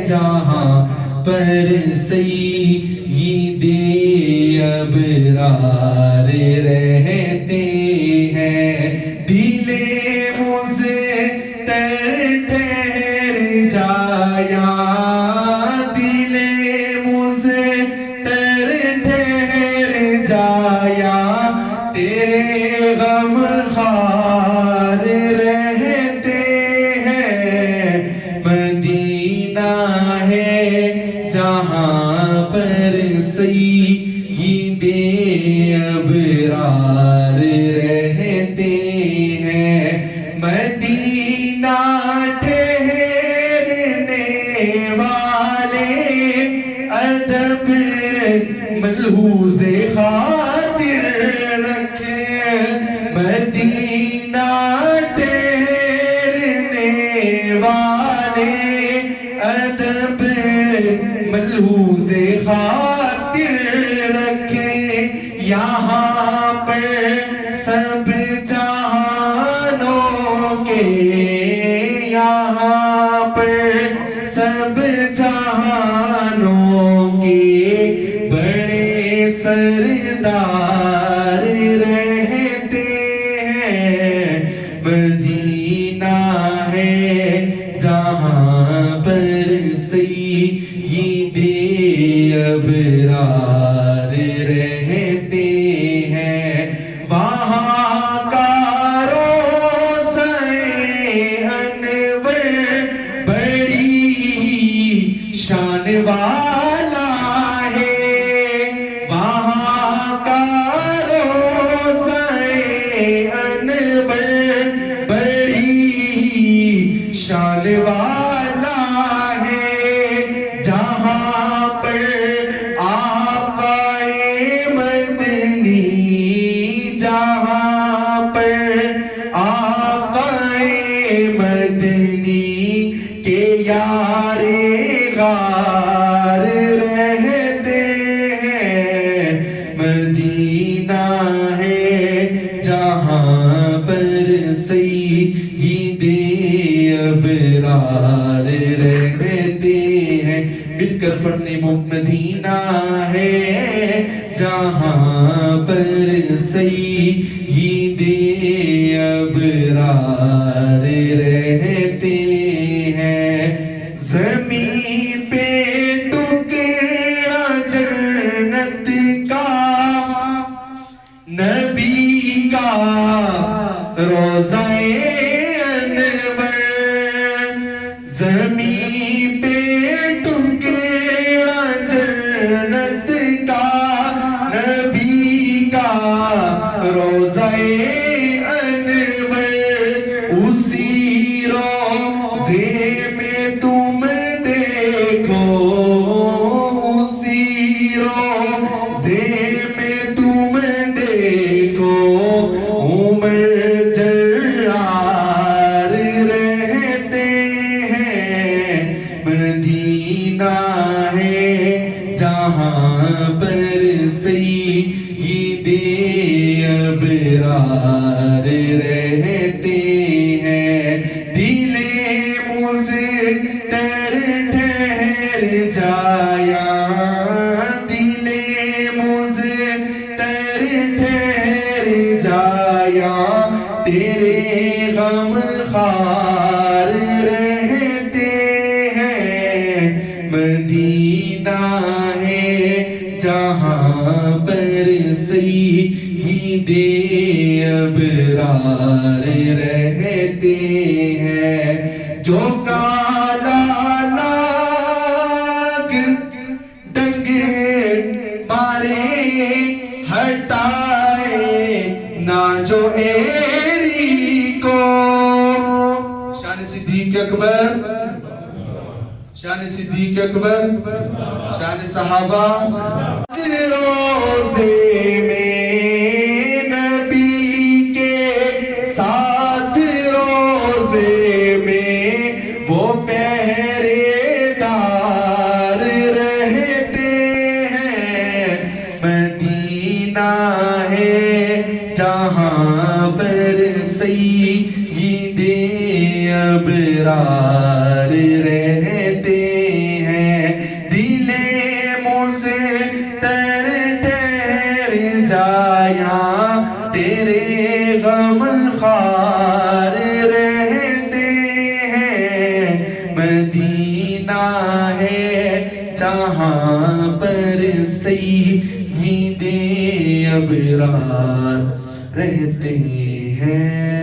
جہاں پر سید ابرار رہتے ہیں دل مضطر ٹھہر جایا دل مضطر ٹھہر جایا تیرے غم خار رہتے ہیں مدینہ ہے جہاں پر سید ابرار رہتے ہیں مدینہ ٹھہرنے والے ادب ملحوظ خاطر رکھیں مدینہ ٹھہرنے والے ادب ملحوظ خاطر رکھیں یہاں پر سب جہانوں کے یہاں پر سب جہانوں کے بڑے سردار رہتے ہیں مدینہ ہے جہاں پر سید ابرار رہتے ہیں وہاں کا روضہ انور بڑی شان والا ہے وہاں کا روضہ انور بڑی شان والا ہے جہاں پر آقا مدنی جہاں پر آقا مدنی کے یار غار رہتے ہیں مدینہ ہے جہاں پر سید ابرار رہتے ہیں مل کر پڑھنے مدینہ ہے جہاں پر سید ابرار رہتے ہیں زمین پہ ٹکڑا جنت کا نبی کا روضہ انور زمین پہ ٹکڑا جنت کا نبی کا روضہ انور اسی روضے میں تم دیکھو اسی روضے میں تم دیکھو عمر جرار رہتے ہیں مدینہ ہے جہاں پر سید ابرار رہتے ہیں دل مضطر ٹھہر جایا دل مضطر ٹھہر جایا تیرے غم خار رہتے ہیں مدینہ ہے جہاں پر سید ابرار رہتے ہیں جو کالا ناگ ڈنگ مارے ہٹائے نہ جو ایری کو شان صدیق اکبر شان صدیق اکبر شان صحابہ روزے میں نبی کے ساتھ روزے میں وہ پہرے دار رہتے ہیں مدینہ ہے جہاں پر سید ابرار رہتے جایا تیرے غم خوار رہتے ہیں مدینہ ہے جہاں پر سید ابرار رہتے ہیں